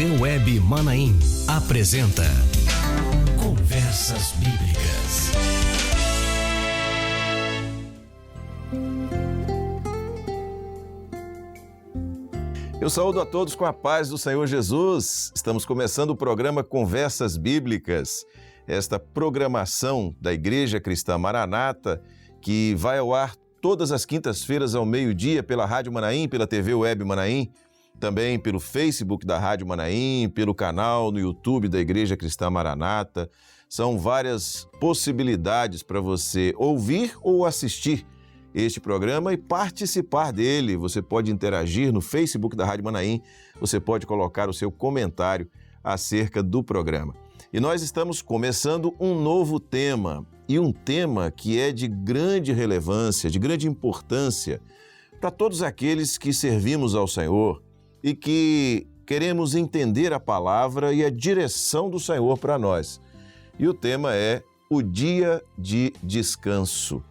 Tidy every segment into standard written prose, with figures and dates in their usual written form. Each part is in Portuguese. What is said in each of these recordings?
TV Web Manaim apresenta Conversas Bíblicas. Eu saúdo a todos com a paz do Senhor Jesus. Estamos começando o programa Conversas Bíblicas, esta programação da Igreja Cristã Maranata, que vai ao ar todas as quintas-feiras ao meio-dia pela Rádio Manaim, pela TV Web Manaim, também pelo Facebook da Rádio Manaim, pelo canal no YouTube da Igreja Cristã Maranata. São várias possibilidades para você ouvir ou assistir este programa e participar dele. Você pode interagir no Facebook da Rádio Manaim, você pode colocar o seu comentário acerca do programa. E nós estamos começando um novo tema, e um tema que é de grande relevância, de grande importância para todos aqueles que servimos ao Senhor e que queremos entender a palavra e a direção do Senhor para nós. E o tema é o dia de descanso.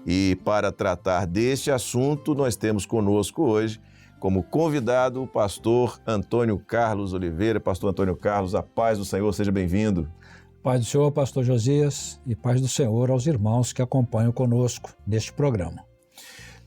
E para tratar deste assunto, nós temos conosco hoje, como convidado, o pastor Antônio Carlos Oliveira. Pastor Antônio Carlos, a paz do Senhor, seja bem-vindo. Paz do Senhor, pastor Josias, e paz do Senhor aos irmãos que acompanham conosco neste programa.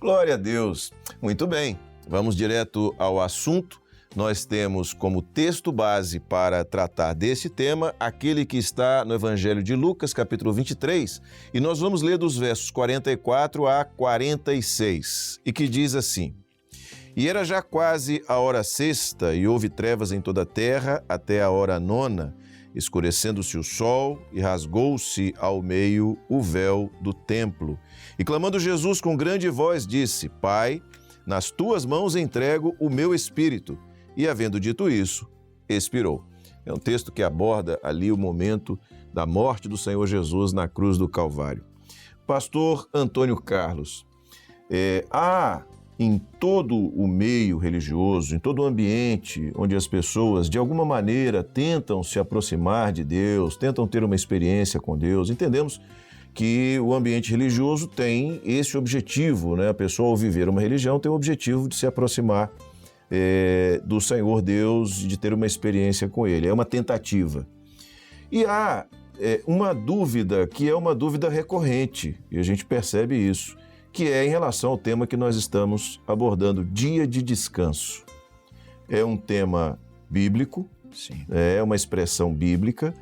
Glória a Deus. Muito bem, vamos direto ao assunto. Nós temos como texto base para tratar desse tema aquele que está no Evangelho de Lucas, capítulo 23, e nós vamos ler dos versos 44 a 46, e que diz assim: E era já quase a hora sexta, e houve trevas em toda a terra até a hora nona, escurecendo-se o sol, e rasgou-se ao meio o véu do templo. E clamando Jesus com grande voz, disse: Pai, nas tuas mãos entrego o meu espírito. E, havendo dito isso, expirou. É um texto que aborda ali o momento da morte do Senhor Jesus na cruz do Calvário. Pastor Antônio Carlos, há em todo o meio religioso, em todo o ambiente onde as pessoas, de alguma maneira, tentam se aproximar de Deus, tentam ter uma experiência com Deus, entendemos que o ambiente religioso tem esse objetivo, né? A pessoa, ao viver uma religião, tem o objetivo de se aproximar do Senhor Deus, de ter uma experiência com Ele. É uma tentativa. E há uma dúvida que é uma dúvida recorrente, e a gente percebe isso, que é em relação ao tema que nós estamos abordando, dia de descanso. É um tema bíblico, sim, é uma expressão bíblica,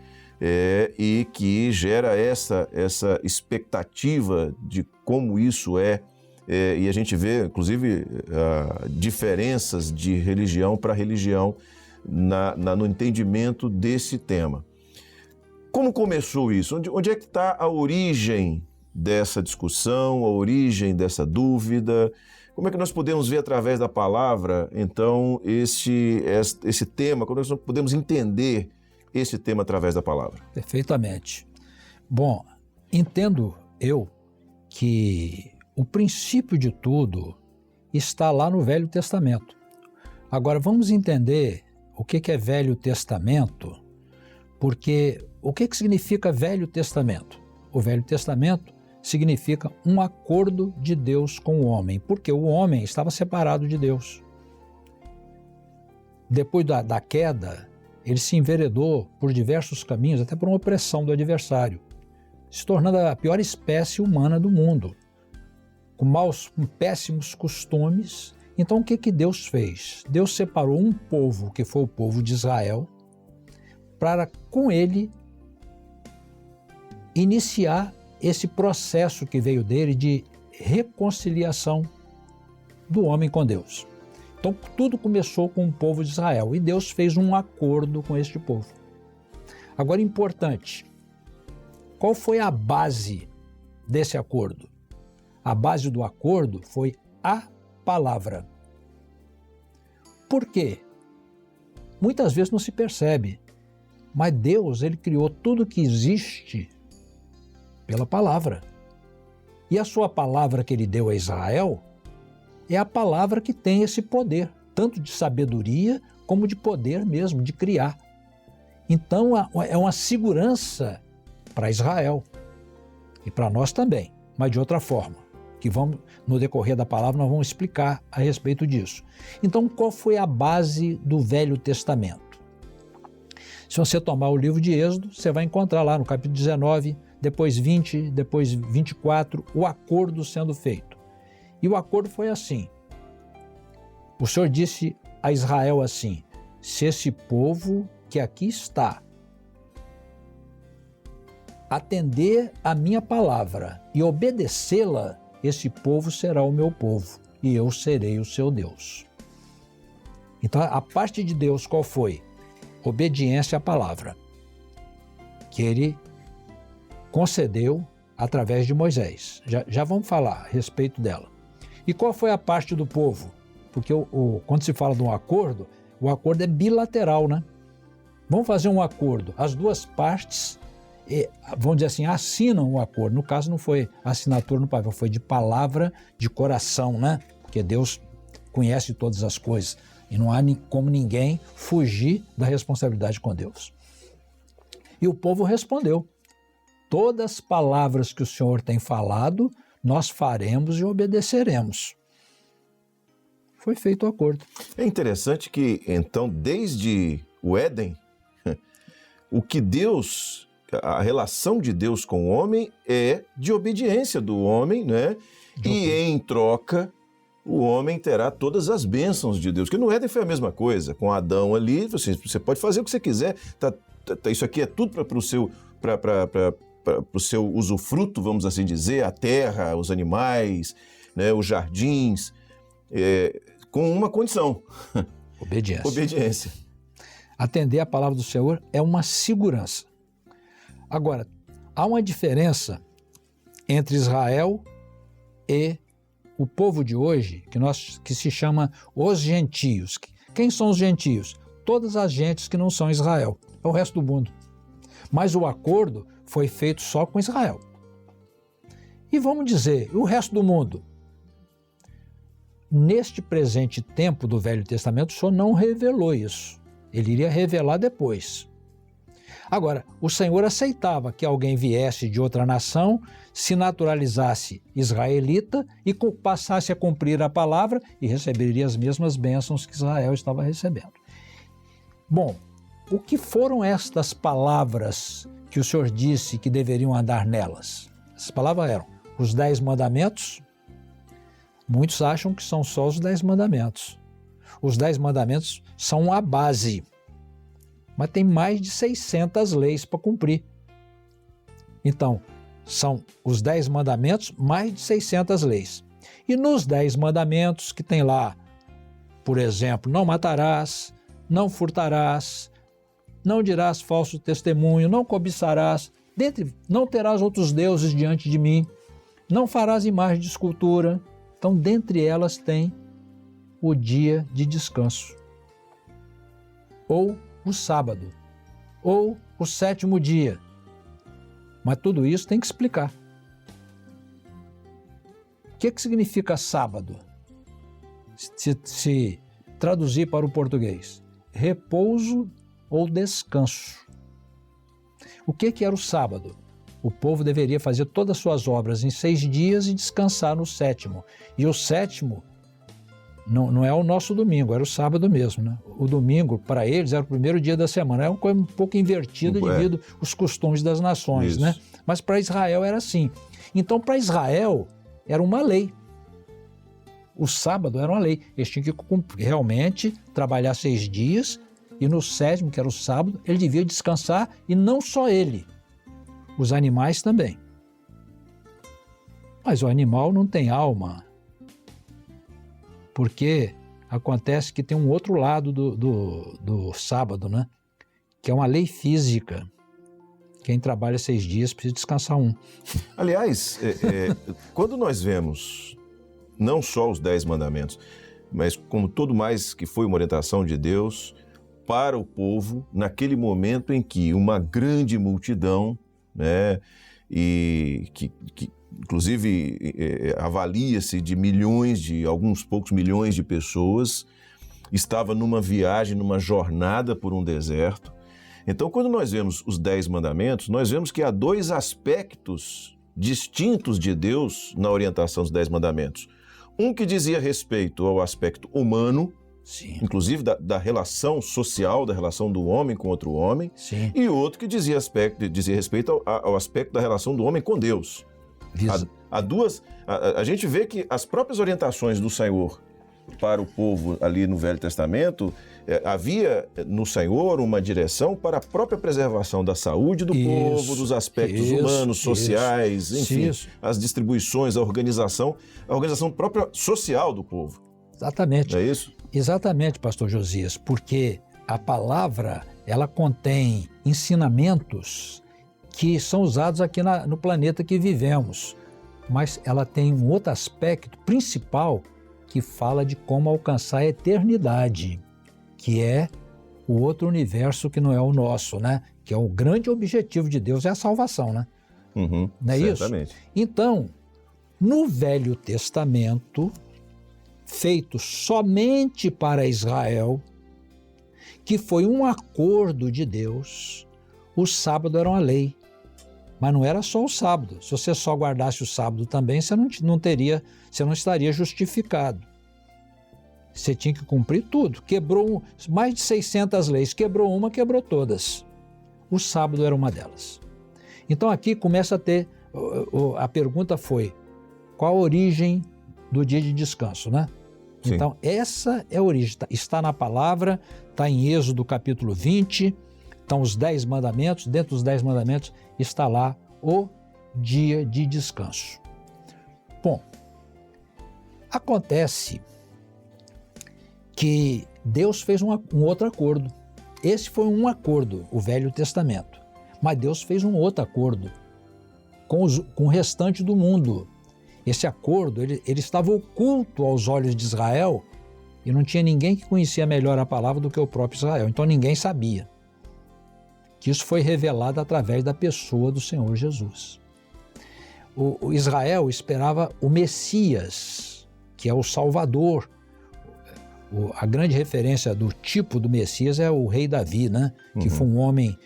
e que gera essa expectativa de como isso é. E a gente vê, inclusive, diferenças de religião para religião no entendimento desse tema. Como começou isso? Onde é que está a origem dessa discussão, a origem dessa dúvida? Como é que nós podemos ver através da palavra, então, esse tema? Como nós podemos entender esse tema através da palavra? Perfeitamente. Bom, entendo eu que o princípio de tudo está lá no Velho Testamento. Agora, vamos entender o que é Velho Testamento, porque o que significa Velho Testamento? O Velho Testamento significa um acordo de Deus com o homem, porque o homem estava separado de Deus. Depois da queda, ele se enveredou por diversos caminhos, até por uma opressão do adversário, se tornando a pior espécie humana do mundo, com péssimos costumes. Então o que Deus fez? Deus separou um povo, que foi o povo de Israel, para com ele iniciar esse processo que veio dele de reconciliação do homem com Deus. Então tudo começou com o povo de Israel e Deus fez um acordo com este povo. Agora, importante, qual foi a base desse acordo? A base do acordo foi a palavra. Por quê? Muitas vezes não se percebe, mas Deus, ele criou tudo que existe pela palavra. E a sua palavra que ele deu a Israel é a palavra que tem esse poder, tanto de sabedoria como de poder mesmo, de criar. Então é uma segurança para Israel e para nós também, mas de outra forma, que vamos, no decorrer da palavra, nós vamos explicar a respeito disso. Então, qual foi a base do Velho Testamento? Se você tomar o livro de Êxodo, você vai encontrar lá no capítulo 19, depois 20, depois 24, o acordo sendo feito. E o acordo foi assim. O Senhor disse a Israel assim: se esse povo que aqui está atender a minha palavra e obedecê-la, esse povo será o meu povo e eu serei o seu Deus. Então, a parte de Deus qual foi? Obediência à palavra, que ele concedeu através de Moisés. Já vamos falar a respeito dela. E qual foi a parte do povo? Porque quando se fala de um acordo, o acordo é bilateral, né? Vamos fazer um acordo. As duas partes, vamos dizer assim, assinam o acordo. No caso, não foi assinatura no papel, foi de palavra, de coração, né? Porque Deus conhece todas as coisas e não há como ninguém fugir da responsabilidade com Deus. E o povo respondeu: todas as palavras que o Senhor tem falado, nós faremos e obedeceremos. Foi feito o acordo. É interessante que, então, desde o Éden, o que Deus, a relação de Deus com o homem é de obediência do homem, né? E em troca, o homem terá todas as bênçãos de Deus. Porque no Éden foi a mesma coisa, com Adão ali, você pode fazer o que você quiser, isso aqui é tudo para o seu usufruto, vamos assim dizer, a terra, os animais, né, os jardins, com uma condição. Obediência. Atender a palavra do Senhor é uma segurança. Agora, há uma diferença entre Israel e o povo de hoje, que se chama os gentios. Quem são os gentios? Todas as gentes que não são Israel, é o resto do mundo. Mas o acordo foi feito só com Israel. E vamos dizer, o resto do mundo? Neste presente tempo do Velho Testamento, o Senhor não revelou isso. Ele iria revelar depois. Agora, o Senhor aceitava que alguém viesse de outra nação, se naturalizasse israelita e passasse a cumprir a palavra e receberia as mesmas bênçãos que Israel estava recebendo. Bom, o que foram estas palavras que o Senhor disse que deveriam andar nelas? Essas palavras eram os 10 mandamentos. Muitos acham que são só os 10 mandamentos. Os 10 mandamentos são a base, mas tem mais de 600 leis para cumprir. Então, são os 10 mandamentos, mais de 600 leis. E nos 10 mandamentos que tem lá, por exemplo, não matarás, não furtarás, não dirás falso testemunho, não cobiçarás, não terás outros deuses diante de mim, não farás imagem de escultura. Então, dentre elas tem o dia de descanso, ou o sábado, ou o 7º dia. Mas tudo isso tem que explicar. O que significa sábado? Se traduzir para o português, repouso ou descanso. O que era o sábado? O povo deveria fazer todas as suas obras em 6 dias e descansar no 7º. E o 7º não é o nosso domingo, era o sábado mesmo, né? O domingo, para eles, era o primeiro dia da semana. É uma coisa um pouco invertida devido aos costumes das nações, isso, né? Mas para Israel era assim. Então, para Israel, era uma lei. O sábado era uma lei. Eles tinham que realmente trabalhar 6 dias e no 7º, que era o sábado, ele devia descansar, e não só ele, os animais também. Mas o animal não tem alma, porque acontece que tem um outro lado do sábado, né? Que é uma lei física. Quem trabalha 6 dias precisa descansar 1. Aliás, quando nós vemos não só os 10 mandamentos, mas como tudo mais que foi uma orientação de Deus para o povo, naquele momento em que uma grande multidão, né, e que inclusive avalia-se de milhões, de alguns poucos milhões de pessoas, estava numa viagem, numa jornada por um deserto. Então, quando nós vemos os 10 mandamentos, nós vemos que há 2 aspectos distintos de Deus na orientação dos 10 mandamentos. Um que dizia respeito ao aspecto humano, Sim. inclusive da relação social, da relação do homem com outro homem, Sim. e outro que dizia respeito ao aspecto da relação do homem com Deus. A gente vê que as próprias orientações do Senhor para o povo ali no Velho Testamento, havia no Senhor uma direção para a própria preservação da saúde do povo, dos aspectos humanos, sociais, enfim, as distribuições, a organização própria social do povo. Exatamente. Não é isso? Exatamente, pastor Josias, porque a palavra, ela contém ensinamentos que são usados aqui no planeta que vivemos, mas ela tem um outro aspecto principal que fala de como alcançar a eternidade, que é o outro universo que não é o nosso, né? Que é o grande objetivo de Deus, é a salvação, né? Uhum, não é certamente. Isso? Então, no Velho Testamento, feito somente para Israel, que foi um acordo de Deus, o sábado era uma lei. Mas não era só o sábado. Se você só guardasse o sábado também, você não estaria justificado. Você tinha que cumprir tudo. Quebrou mais de 600 leis. Quebrou uma, quebrou todas. O sábado era uma delas. Então aqui começa a ter... A pergunta foi, qual a origem do dia de descanso, né? Sim. Então essa é a origem. Está na palavra, está em Êxodo capítulo 20, estão os 10 mandamentos. Dentro dos 10 mandamentos está lá o dia de descanso. Bom, acontece que Deus fez um outro acordo. Esse foi um acordo, o Velho Testamento. Mas Deus fez um outro acordo com o restante do mundo. Esse acordo, ele estava oculto aos olhos de Israel e não tinha ninguém que conhecia melhor a palavra do que o próprio Israel. Então ninguém sabia. Que isso foi revelado através da pessoa do Senhor Jesus. O Israel esperava o Messias, que é o Salvador. A grande referência do tipo do Messias é o rei Davi, né? Que foi um homem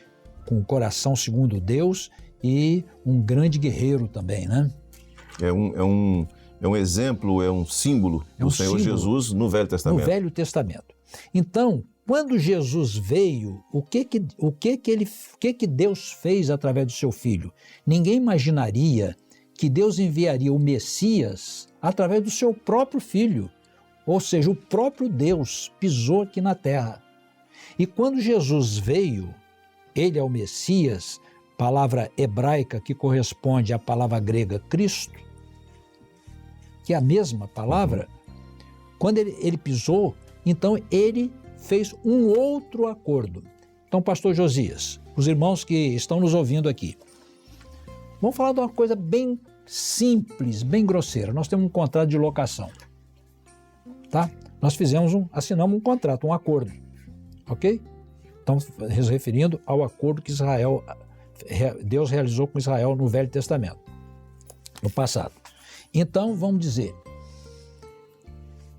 com o coração segundo Deus e um grande guerreiro também, né? É um exemplo, é um símbolo do Senhor Jesus no Velho Testamento. No Velho Testamento. Então, quando Jesus veio, o que Deus fez através do seu Filho? Ninguém imaginaria que Deus enviaria o Messias através do seu próprio Filho. Ou seja, o próprio Deus pisou aqui na terra. E quando Jesus veio, ele é o Messias, palavra hebraica que corresponde à palavra grega Cristo, que é a mesma palavra. Quando ele pisou, então ele fez um outro acordo. Então, pastor Josias, os irmãos que estão nos ouvindo aqui, vamos falar de uma coisa bem simples, bem grosseira. Nós temos um contrato de locação, tá? Nós assinamos um contrato, um acordo, ok? Estamos referindo ao acordo que Deus realizou com Israel no Velho Testamento, no passado. Então, vamos dizer,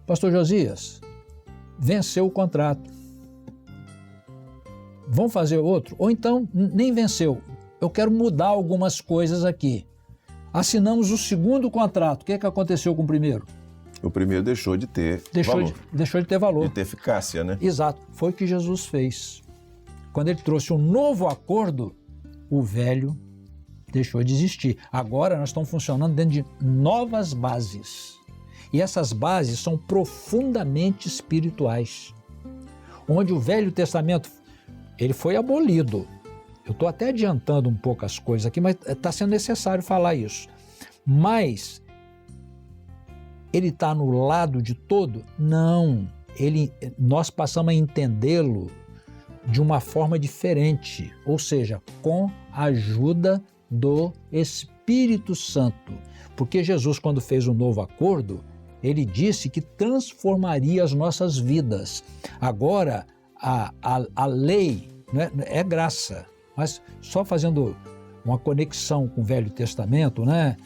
pastor Josias, venceu o contrato. Vamos fazer outro? Ou então, nem venceu. Eu quero mudar algumas coisas aqui. Assinamos o segundo contrato. O que aconteceu com o primeiro? O primeiro deixou de ter valor. Deixou de ter valor. De ter eficácia, né? Exato. Foi o que Jesus fez. Quando ele trouxe um novo acordo, o velho deixou de existir. Agora nós estamos funcionando dentro de novas bases. E essas bases são profundamente espirituais. Onde o Velho Testamento, ele foi abolido. Eu estou até adiantando um pouco as coisas aqui, mas está sendo necessário falar isso. Mas ele está no lado de todo? Não. Nós passamos a entendê-lo de uma forma diferente, ou seja, com a ajuda do Espírito Santo. Porque Jesus, quando fez o novo acordo, ele disse que transformaria as nossas vidas. Agora, a lei, né, é graça, mas só fazendo uma conexão com o Velho Testamento, né?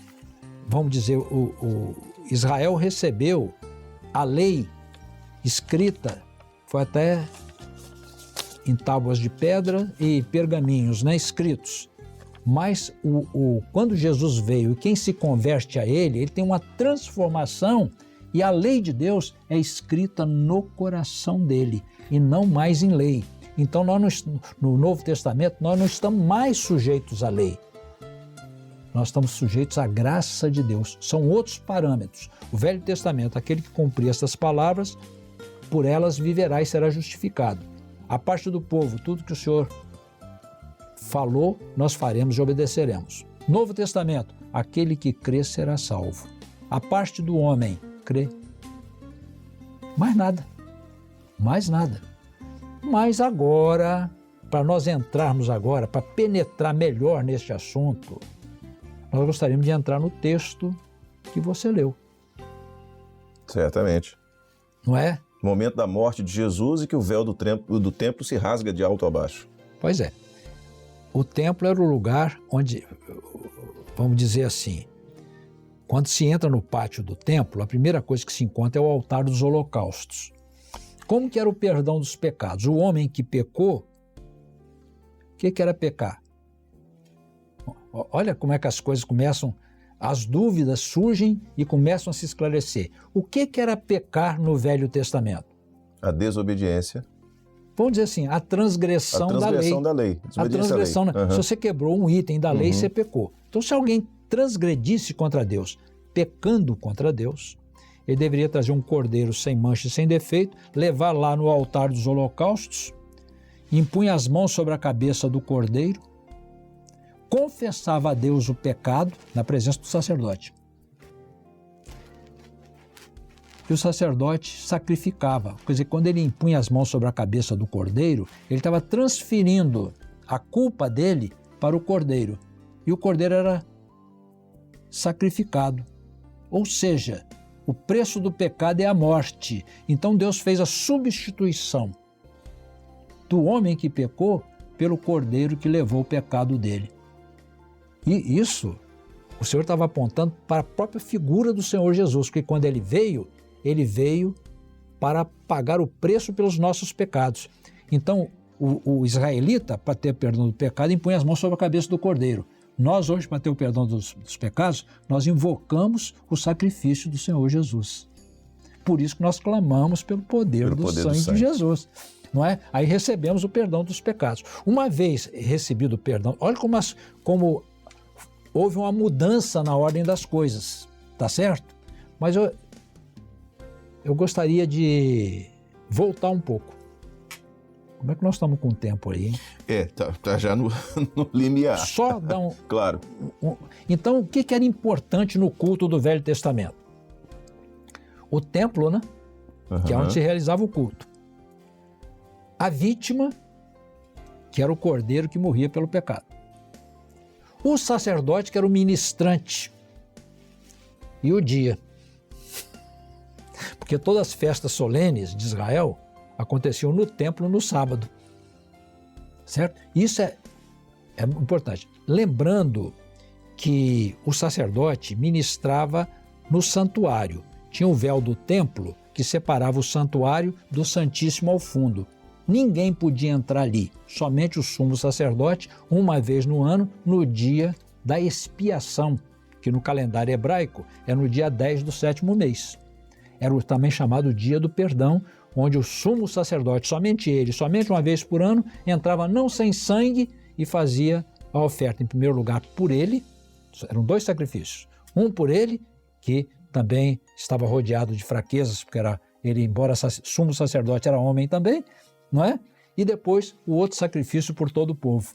Vamos dizer, o Israel recebeu a lei escrita, foi até em tábuas de pedra e pergaminhos, né, escritos. Mas quando Jesus veio e quem se converte a ele tem uma transformação E a lei de Deus é escrita no coração dele e não mais em lei. Então, no Novo Testamento, nós não estamos mais sujeitos à lei. Nós estamos sujeitos à graça de Deus. São outros parâmetros. O Velho Testamento, aquele que cumprir essas palavras, por elas viverá e será justificado. A parte do povo, tudo que o Senhor falou, nós faremos e obedeceremos. Novo Testamento, aquele que crê será salvo. A parte do homem, crê. Mais nada. Mais nada. Mas agora, para nós entrarmos agora, para penetrar melhor neste assunto, nós gostaríamos de entrar no texto que você leu. Certamente. Não é? Momento da morte de Jesus e que o véu do templo se rasga de alto a baixo. Pois é. O templo era o lugar onde, vamos dizer assim, quando se entra no pátio do templo, a primeira coisa que se encontra é o altar dos holocaustos. Como que era o perdão dos pecados? O homem que pecou, o que era pecar? Olha como é que as coisas começam, as dúvidas surgem e começam a se esclarecer. O que era pecar no Velho Testamento? A desobediência. Vamos dizer assim, a transgressão da lei. A transgressão da lei. Se você quebrou um item da lei, você pecou. Então, se alguém transgredisse contra Deus, pecando contra Deus, ele deveria trazer um cordeiro sem mancha e sem defeito, levar lá no altar dos holocaustos, impunha as mãos sobre a cabeça do cordeiro, confessava a Deus o pecado na presença do sacerdote. E o sacerdote sacrificava. Quer dizer, quando ele impunha as mãos sobre a cabeça do cordeiro, ele estava transferindo a culpa dele para o cordeiro. E o cordeiro era sacrificado. Ou seja, o preço do pecado é a morte. Então Deus fez a substituição do homem que pecou pelo cordeiro que levou o pecado dele. E isso, o Senhor estava apontando para a própria figura do Senhor Jesus, porque quando ele veio para pagar o preço pelos nossos pecados. Então, o israelita, para ter perdão do pecado, impunha as mãos sobre a cabeça do cordeiro. Nós hoje, para ter o perdão dos pecados, nós invocamos o sacrifício do Senhor Jesus. Por isso que nós clamamos pelo poder do sangue de Jesus. Não é? Aí recebemos o perdão dos pecados. Uma vez recebido o perdão, olha como houve uma mudança na ordem das coisas, tá certo? Mas eu gostaria de voltar um pouco. Como é que nós estamos com o tempo aí, hein? Tá já no limiar. Só dar um... Claro. Então, o que era importante no culto do Velho Testamento? O templo, né? Que é onde se realizava o culto. A vítima, que era o cordeiro que morria pelo pecado. O sacerdote, que era o ministrante. E o dia. Porque todas as festas solenes de Israel aconteciam no templo no sábado. Certo? Isso é importante. Lembrando que o sacerdote ministrava no santuário. Tinha o véu do templo que separava o santuário do Santíssimo ao fundo. Ninguém podia entrar ali, somente o sumo sacerdote, uma vez no ano, no dia da expiação, que no calendário hebraico é no dia 10 do 7º mês. Era o também chamado dia do perdão, onde o sumo sacerdote, somente ele, somente uma vez por ano, entrava não sem sangue e fazia a oferta, em primeiro lugar, por ele. Eram 2 sacrifícios. Um por ele, que também estava rodeado de fraquezas, porque ele, embora sumo sacerdote, era homem também, não é? E depois o outro sacrifício por todo o povo.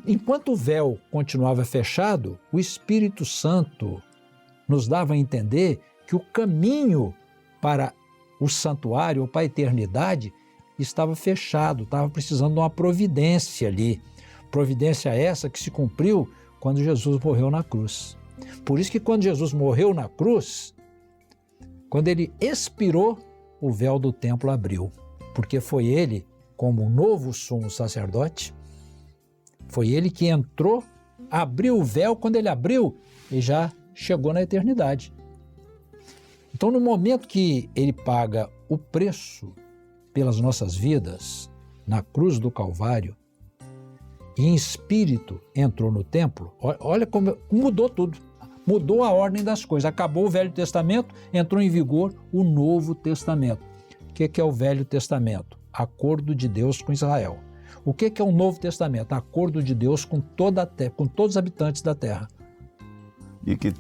Enquanto o véu continuava fechado, o Espírito Santo nos dava a entender que o caminho para o santuário ou para a eternidade estava fechado, estava precisando de uma providência ali. Providência essa que se cumpriu quando Jesus morreu na cruz. Por isso que quando Jesus morreu na cruz, quando ele expirou, o véu do templo abriu, porque foi ele, como novo sumo sacerdote, foi ele que entrou, abriu o véu. Quando ele abriu, ele já chegou na eternidade. Então, no momento que ele paga o preço pelas nossas vidas, na cruz do Calvário, e em espírito entrou no templo, olha como mudou tudo. Mudou a ordem das coisas. Acabou o Velho Testamento, entrou em vigor o Novo Testamento. O que é o Velho Testamento? Acordo de Deus com Israel. O que é o Novo Testamento? Acordo de Deus com toda a terra, com todos os habitantes da terra. E que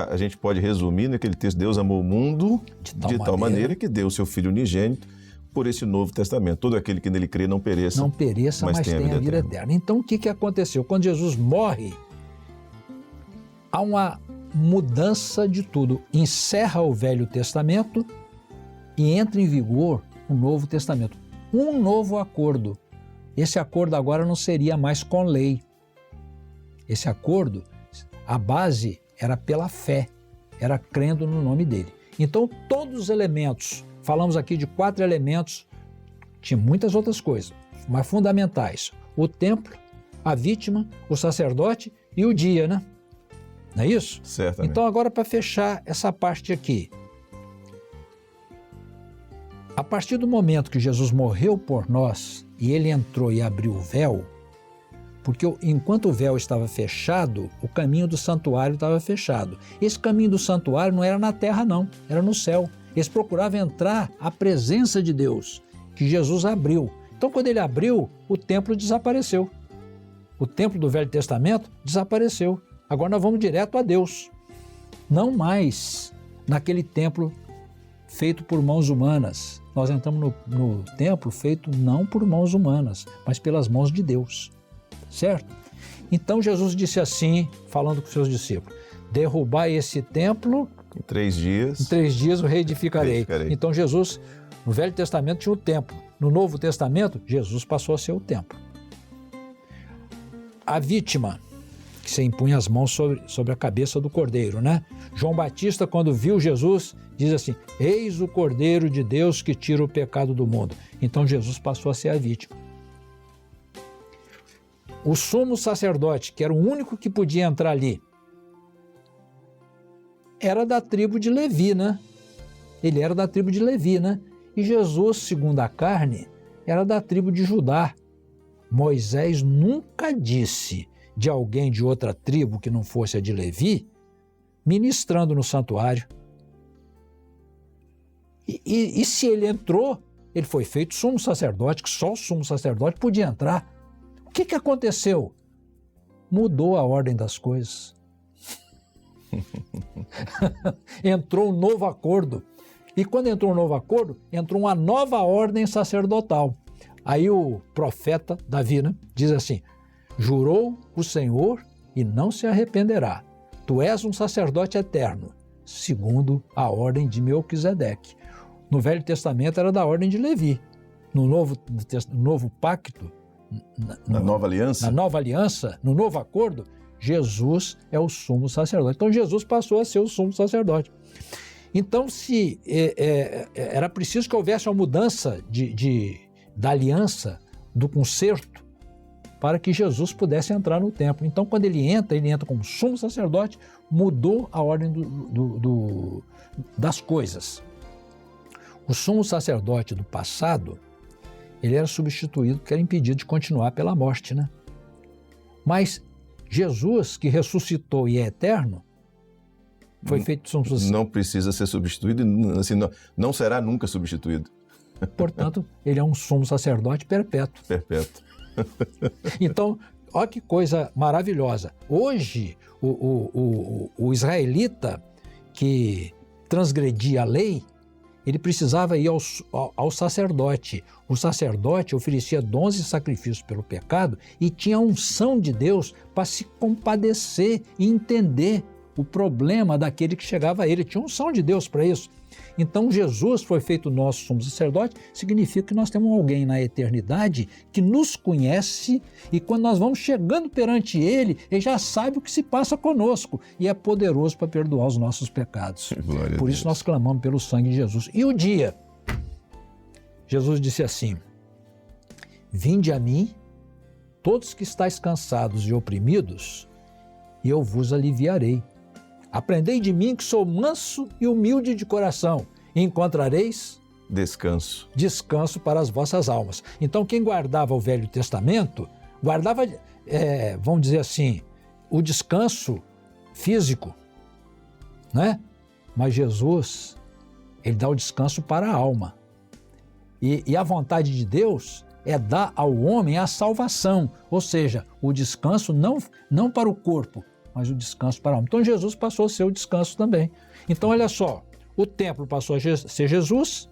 a gente pode resumir naquele texto: Deus amou o mundo de tal maneira que deu o seu Filho unigênito por esse Novo Testamento. Todo aquele que nele crê não pereça, mas tenha a vida eterna. Então, o que aconteceu? Quando Jesus morre, há uma mudança de tudo. Encerra o Velho Testamento e entra em vigor o Novo Testamento. Um novo acordo. Esse acordo agora não seria mais com lei. Esse acordo, a base era pela fé, era crendo no nome dele. Então, todos os elementos, falamos aqui de 4 elementos, tinha muitas outras coisas, mas fundamentais: o templo, a vítima, o sacerdote e o dia, né? Não é isso? Certamente. Então, agora, para fechar essa parte aqui, a partir do momento que Jesus morreu por nós e ele entrou e abriu o véu, porque enquanto o véu estava fechado, o caminho do santuário estava fechado. Esse caminho do santuário não era na terra, não, era no céu. Eles procuravam entrar à presença de Deus, que Jesus abriu. Então, quando ele abriu, o templo desapareceu. O templo do Velho Testamento desapareceu. Agora nós vamos direto a Deus. Não mais naquele templo feito por mãos humanas. Nós entramos no templo feito não por mãos humanas, mas pelas mãos de Deus. Certo? Então Jesus disse assim, falando com seus discípulos: derrubai esse templo, em 3 dias. Em 3 dias o reedificarei. Então Jesus, no Velho Testamento tinha o templo. No Novo Testamento, Jesus passou a ser o templo. A vítima, que se impunha as mãos sobre a cabeça do cordeiro, né? João Batista, quando viu Jesus, diz assim: eis o Cordeiro de Deus que tira o pecado do mundo. Então Jesus passou a ser a vítima. O sumo sacerdote, que era o único que podia entrar ali, era da tribo de Levi, né? Ele era da tribo de Levi, né? E Jesus, segundo a carne, era da tribo de Judá. Moisés nunca disse de alguém de outra tribo que não fosse a de Levi, ministrando no santuário. E se ele entrou, ele foi feito sumo sacerdote, que só o sumo sacerdote podia entrar. O que aconteceu? Mudou a ordem das coisas. Entrou um novo acordo. E quando entrou um novo acordo, entrou uma nova ordem sacerdotal. Aí o profeta Davi, né, diz assim: jurou o Senhor e não se arrependerá. Tu és um sacerdote eterno, segundo a ordem de Melquisedeque. No Velho Testamento era da ordem de Levi. No Novo Pacto, na Nova Aliança? Na Nova Aliança, no Novo Acordo, Jesus é o sumo sacerdote. Então Jesus passou a ser o sumo sacerdote. Então, se era preciso que houvesse uma mudança da aliança, do concerto, para que Jesus pudesse entrar no templo. Então, quando ele entra como sumo sacerdote, mudou a ordem das coisas. O sumo sacerdote do passado, ele era substituído porque era impedido de continuar pela morte, né? Mas Jesus, que ressuscitou e é eterno, foi feito sumo sacerdote. Não precisa ser substituído, assim, não será nunca substituído. Portanto, ele é um sumo sacerdote perpétuo. Perpétuo. Então, olha que coisa maravilhosa. Hoje, o israelita que transgredia a lei, ele precisava ir ao sacerdote. O sacerdote oferecia dons e sacrifícios pelo pecado e tinha a unção de Deus para se compadecer e entender o problema daquele que chegava a ele. Tinha unção de Deus para isso. Então, Jesus foi feito nosso sumo sacerdote, significa que nós temos alguém na eternidade que nos conhece e quando nós vamos chegando perante Ele, Ele já sabe o que se passa conosco e é poderoso para perdoar os nossos pecados. Por isso nós clamamos pelo sangue de Jesus. E o dia? Jesus disse assim: vinde a mim, todos que estáis cansados e oprimidos, e eu vos aliviarei. Aprendei de mim que sou manso e humilde de coração, e encontrareis descanso para as vossas almas. Então, quem guardava o Velho Testamento, guardava, vamos dizer assim, o descanso físico, né? Mas Jesus, ele dá o descanso para a alma. E a vontade de Deus é dar ao homem a salvação, ou seja, o descanso não para o corpo, mas o descanso para a alma. Então Jesus passou a ser o descanso também. Então olha só, o templo passou a ser Jesus,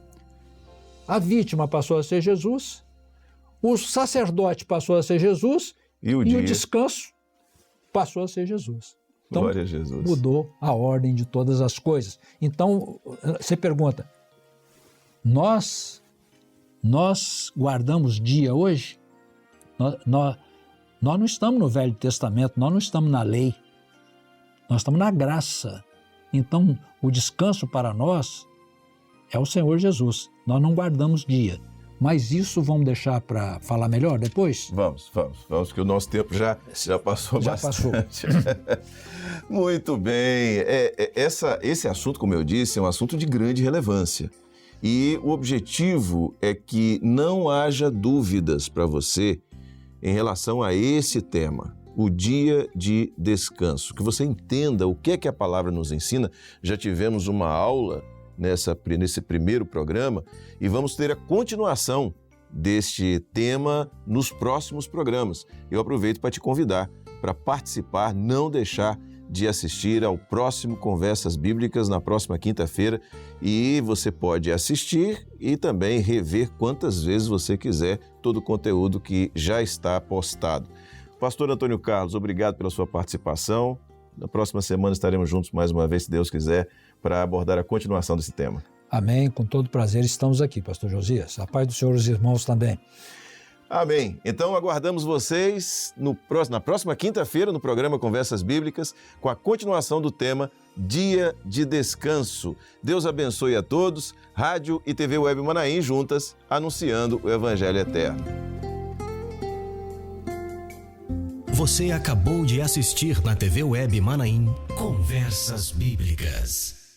a vítima passou a ser Jesus, o sacerdote passou a ser Jesus e o descanso passou a ser Jesus. Então, glória a Jesus. Mudou a ordem de todas as coisas. Então, você pergunta, nós guardamos dia hoje? Nós não estamos no Velho Testamento, nós não estamos na lei, nós estamos na graça. Então, o descanso para nós é o Senhor Jesus. Nós não guardamos dia. Mas isso vamos deixar para falar melhor depois? Vamos, que o nosso tempo já passou bastante. Muito bem. Esse assunto, como eu disse, é um assunto de grande relevância. E o objetivo é que não haja dúvidas para você em relação a esse tema, o dia de descanso. Que você entenda o que é que a palavra nos ensina. Já tivemos uma aula nesse primeiro programa e vamos ter a continuação deste tema nos próximos programas. Eu aproveito para te convidar para participar, não deixar de assistir ao próximo Conversas Bíblicas na próxima quinta-feira, e você pode assistir e também rever quantas vezes você quiser todo o conteúdo que já está postado. Pastor Antônio Carlos, obrigado pela sua participação. Na próxima semana estaremos juntos mais uma vez, se Deus quiser, para abordar a continuação desse tema. Amém, com todo prazer estamos aqui, pastor Josias. A paz do Senhor e os irmãos também. Amém. Então aguardamos vocês na próxima quinta-feira no programa Conversas Bíblicas com a continuação do tema Dia de Descanso. Deus abençoe a todos. Rádio e TV Web Manaim juntas, anunciando o Evangelho Eterno. Você acabou de assistir na TV Web Manaim Conversas Bíblicas.